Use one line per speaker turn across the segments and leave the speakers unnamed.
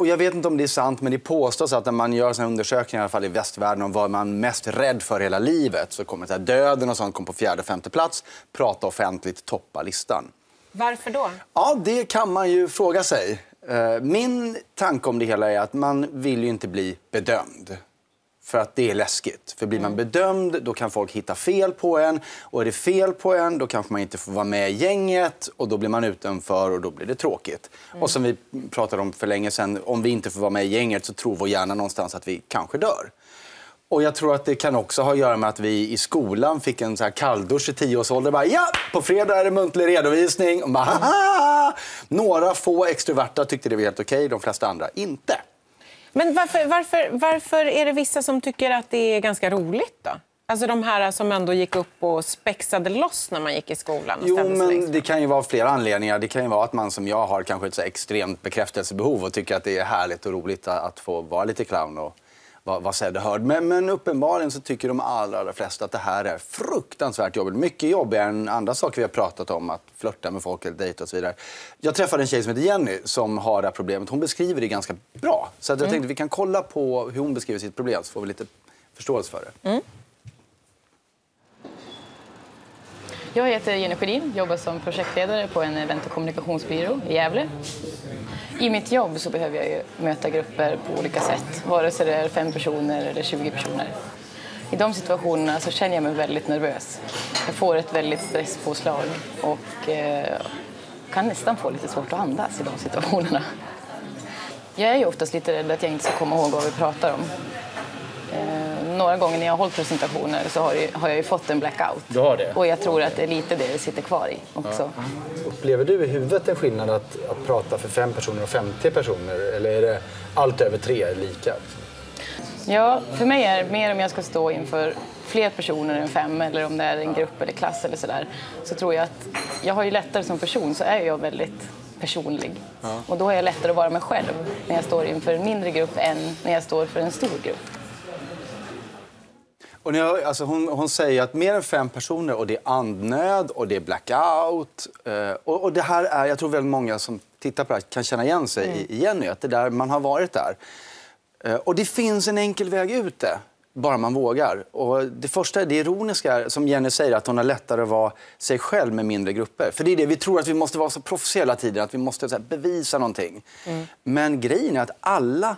och jag vet inte om det är sant, men det påstås att när man gör såna undersökningar, i alla fall i västvärlden, om vad man är mest rädd för hela livet, så kommer det här döden och sånt, kommer på 4:e och 5:e plats, prata offentligt, toppa listan.
Varför då?
Ja, det kan man ju fråga sig. Min tanke om det hela är att man vill ju inte bli bedömd. För att det är läskigt. För blir man bedömd, då kan folk hitta fel på en. Och är det fel på en, då kanske man inte får vara med i gänget. Och då blir man utanför och då blir det tråkigt. Och som vi pratade om för länge sedan, om vi inte får vara med i gänget så tror vår hjärna någonstans att vi kanske dör. Och jag tror att det kan också ha att göra med att vi i skolan fick en så här kalldusch i 10-årsåldern. Bara, ja, på fredag är det muntlig redovisning. Och bara, haha! Några få extroverta tyckte det var helt okej, de flesta andra inte.
Men varför är det vissa som tycker att det är ganska roligt då? Alltså de här som ändå gick upp och spexade loss när man gick i skolan. Och
jo, men det kan ju vara flera anledningar. Det kan ju vara att man som jag har kanske ett så extremt bekräftelsebehov och tycker att det är härligt och roligt att få vara lite clown och vad sedd och hörd. Men uppenbarligen så tycker de allra flesta att det här är fruktansvärt jobbigt. Mycket jobbigare än andra saker vi har pratat om, att flirta med folk eller dejta och så vidare. Jag träffade en tjej som heter Jenny som har det här problemet. Hon beskriver det ganska bra. Så att jag tänkte att vi kan kolla på hur hon beskriver sitt problem så får vi lite förståelse för det.
Jag heter Jenny Sjödin, jobbar som projektledare på en event- och kommunikationsbyrå i Gävle. I mitt jobb så behöver jag ju möta grupper på olika sätt, vare sig det är 5 personer eller 20 personer. I de situationerna så känner jag mig väldigt nervös. Jag får ett väldigt stresspåslag och kan nästan få lite svårt att andas i de situationerna. Jag är ju oftast lite rädd att jag inte ska komma ihåg vad vi pratar om. Några gånger när jag har hållit presentationer så har jag ju fått en blackout.
Du har det?
Och jag tror att det är lite det sitter kvar i också.
Ja. Upplever du i huvudet en skillnad att prata för 5 personer och 50 personer? Eller är det allt över 3 lika?
Ja, för mig är det mer om jag ska stå inför fler personer än 5 eller om det är en grupp eller klass eller sådär. Så tror jag att jag har ju lättare som person så är jag väldigt personlig. Ja. Och då har jag lättare att vara mig själv när jag står inför en mindre grupp än när jag står för en stor grupp.
Och alltså hon säger att mer än 5 personer och det är andnöd och det är blackout. Och det här är, jag tror väldigt många som tittar på det här kan känna igen sig i Jenny, att det där man har varit där. Och det finns en enkel väg ut det, bara man vågar. Och det första är det ironiska, som Jenny säger, att hon har lättare att vara sig själv med mindre grupper. För det är det, vi tror att vi måste vara så proffsiga hela tiden, att vi måste så här, bevisa någonting. Men grejen är att alla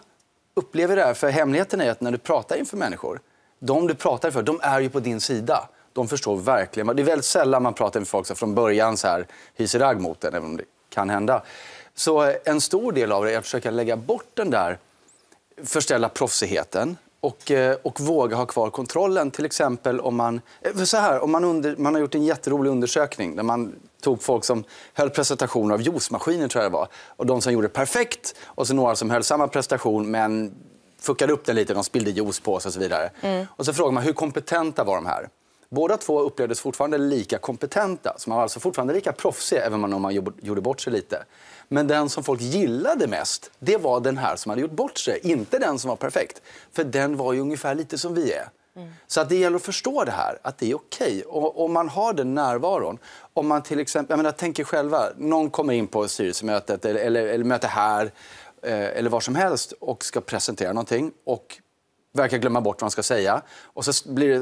upplever det här, för hemligheten är att när du pratar inför människor, de du pratar för, de är ju på din sida. De förstår verkligen. Det är väldigt sällan man pratar med folk som från början så här hyser ragg mot den, även om det kan hända. Så en stor del av det är att försöka lägga bort den där förställa proffsigheten och våga ha kvar kontrollen. Till exempel om man har gjort en jätterolig undersökning där man tog folk som höll presentationer av juicemaskiner, tror jag det var. Och de som gjorde perfekt och så några som höll samma prestation men fuckade upp den lite, de spillde juice på sig och så vidare. Och så frågar man hur kompetenta var de här? Båda två upplevdes fortfarande lika kompetenta, så man var alltså fortfarande lika proffsig även om man gjorde bort sig lite. Men den som folk gillade mest, det var den här som hade gjort bort sig, inte den som var perfekt. För den var ju ungefär lite som vi är. Så att det gäller att förstå det här, att det är okej. Och om man har den närvaron, om man till exempel, jag menar, tänker själva, någon kommer in på styrelsemötet eller möte här, eller var som helst och ska presentera någonting och verkar glömma bort vad man ska säga. Och så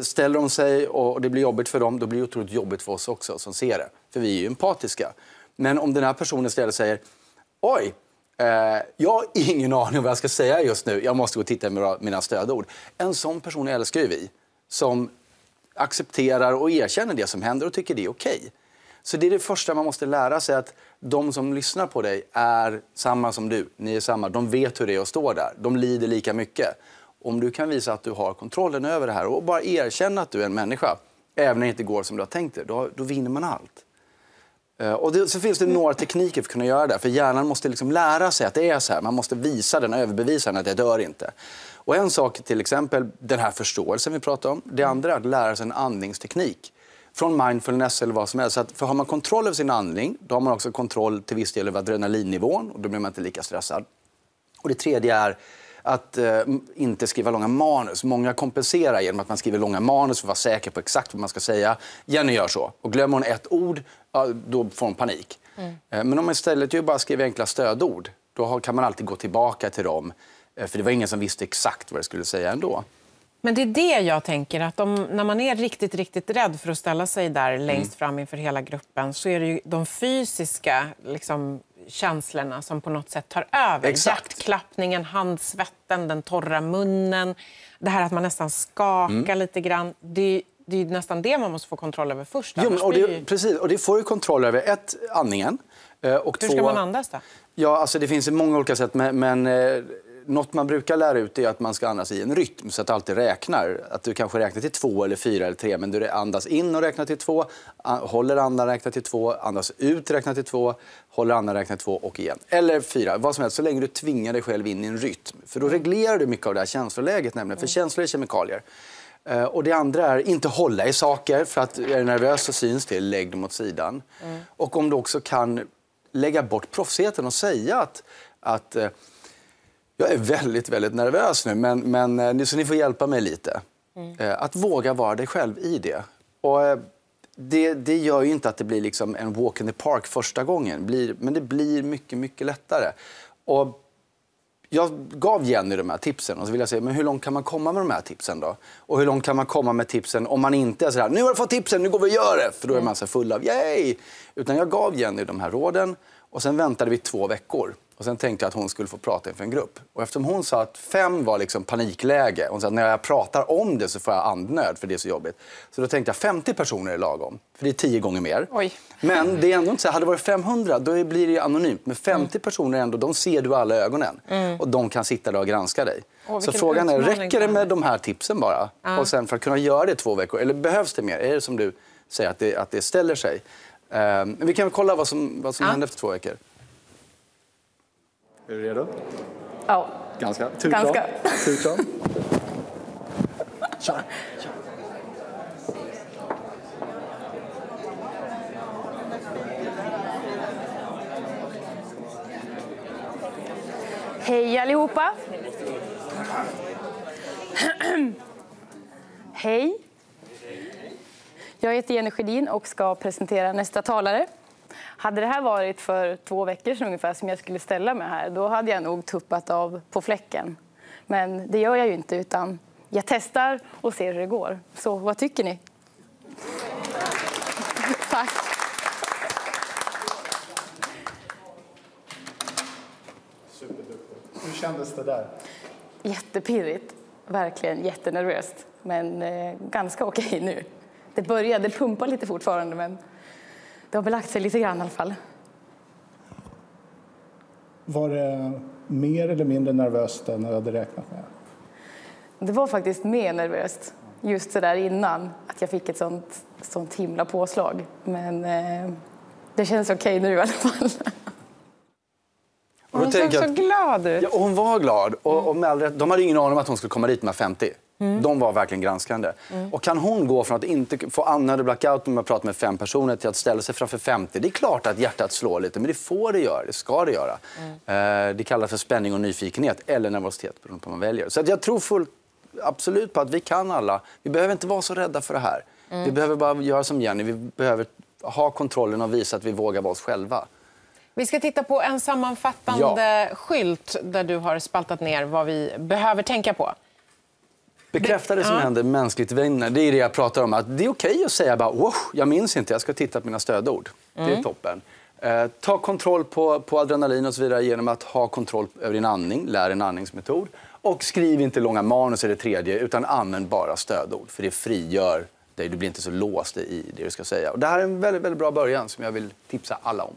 ställer de sig och det blir jobbigt för dem, då blir det otroligt jobbigt för oss också som ser det. För vi är ju empatiska. Men om den här personen istället säger, oj, jag har ingen aning om vad jag ska säga just nu, jag måste gå och titta med mina stödord. En sån person älskar ju vi, som accepterar och erkänner det som händer och tycker det är okej. Så det är det första man måste lära sig, att de som lyssnar på dig är samma som du. Ni är samma. De vet hur det är att stå där. De lider lika mycket. Om du kan visa att du har kontrollen över det här och bara erkänna att du är en människa, även när det inte går som du har tänkt dig, då vinner man allt. Och så finns det några tekniker för att kunna göra det. För hjärnan måste liksom lära sig att det är så här. Man måste visa den, överbevisa den att det dör inte. Och en sak, till exempel den här förståelsen vi pratar om. Det andra är att lära sig en andningsteknik. Från mindfulness eller vad som helst. Så att, för har man kontroll över sin andning, då har man också kontroll till viss del över adrenalinnivån. Och då blir man inte lika stressad. Och det tredje är att inte skriva långa manus. Många kompenserar genom att man skriver långa manus för att vara säker på exakt vad man ska säga. Jenny gör så. Och glömmer hon ett ord, då får hon panik. Men om man istället ju bara skriver enkla stödord, Då kan man alltid gå tillbaka till dem. För det var ingen som visste exakt vad det skulle säga ändå.
Men det är det jag tänker, att när man är riktigt, riktigt rädd för att ställa sig där längst fram inför hela gruppen, så är det ju de fysiska liksom, känslorna som på något sätt tar över.
Exakt.
Hjärtklappningen, handsvetten, den torra munnen, det här att man nästan skakar lite grann. Det är ju nästan det man måste få kontroll över först.
Jo, men, precis, och det får ju kontroll över andningen. Och
hur ska man andas då?
Ja, alltså det finns många olika sätt, men något man brukar lära ut är att man ska andas i en rytm så att det alltid räknar. Att du kanske räknar till 2 eller 4 eller 3, men du andas in och räknar till 2, håller andan, räknar till 2, andas ut, räknar till 2, håller andan, räknar till 2 och igen. Eller 4, vad som helst, så länge du tvingar dig själv in i en rytm. För då reglerar du mycket av det här känsloläget nämligen, för känslor är kemikalier. Och det andra är inte hålla i saker, för att är du nervös så syns det, lägg dem åt sidan. Och om du också kan lägga bort proffsigheten och säga att jag är väldigt, väldigt nervös nu, men så ni får hjälpa mig lite. Att våga vara dig själv i det. Och det gör ju inte att det blir liksom en walk in the park första gången, men det blir mycket, mycket lättare. Och jag gav Jenny de här tipsen och så vill jag säga, men hur långt kan man komma med de här tipsen då? Och hur långt kan man komma med tipsen om man inte är så här, nu har jag fått tipsen, nu går vi och gör det! För då är man så full av, yay! Utan jag gav Jenny de här råden och sen väntade vi 2 veckor. Och sen tänkte jag att hon skulle få prata inför en grupp. Och eftersom hon sa att 5 var liksom panikläge, hon sa att när jag pratar om det så får jag andnöd för det är så jobbigt. Så då tänkte jag 50 personer är lagom, för det är 10 gånger mer.
Oj.
Men det är ändå inte så, hade det varit 500 då blir det anonymt. Men 50 personer ändå, de ser du alla ögonen. Och de kan sitta där och granska dig. Så frågan är, räcker det med de här tipsen bara? Och sen för att kunna göra det 2 veckor, eller behövs det mer? Är det som du säger att det ställer sig? Men vi kan väl kolla vad som händer efter 2 veckor. Är du redo?
Ja.
Ganska.
Ganska.
Turkram. Kör.
Hej allihopa! Hej! Jag heter Jenny Sjödin och ska presentera nästa talare. Hade det här varit för 2 veckor sedan ungefär som jag skulle ställa mig här, då hade jag nog tuppat av på fläcken. Men det gör jag ju inte, utan jag testar och ser hur det går. Så vad tycker ni? Tack!
Superduktigt. Hur kändes det där?
Jättepirrigt. Verkligen jättenervöst. Men ganska okej nu. Det började pumpa lite fortfarande, men det har belagt sig lite grann i alla fall.
Var det mer eller mindre nervöst än jag hade räknat med?
Det var faktiskt mer nervöst just så där innan att jag fick ett sånt himla påslag. Men det känns okej nu i alla fall.
Hon såg så glad ut.
Ja, hon var glad. Och med all rätt, de hade ingen aning om att hon skulle komma dit med 50. De var verkligen granskande. Och kan hon gå från att inte få andnöd blackout när man pratar med 5 personer till att ställa sig framför 50? Det är klart att hjärtat slår lite, men det får det göra. Det ska det göra. Det kallas för spänning och nyfikenhet eller nervositet beroende på vad man väljer. Så att jag tror absolut på att vi kan alla. Vi behöver inte vara så rädda för det här. Vi behöver bara göra som Jenny. Vi behöver ha kontrollen och visa att vi vågar vara oss själva.
Vi ska titta på en sammanfattande skylt där du har spaltat ner vad vi behöver tänka på.
Bekräfta det som händer mänskligt vänner. Det är det jag pratar om. Att det är okej att säga bara, wow, jag minns inte, jag ska titta på mina stödord. Det är toppen. Ta kontroll på adrenalin och så vidare genom att ha kontroll över din andning. Lär en andningsmetod. Och skriv inte långa manus eller tredje, utan använd bara stödord. För det frigör dig. Du blir inte så låst i det du ska säga. Och det här är en väldigt, väldigt bra början som jag vill tipsa alla om.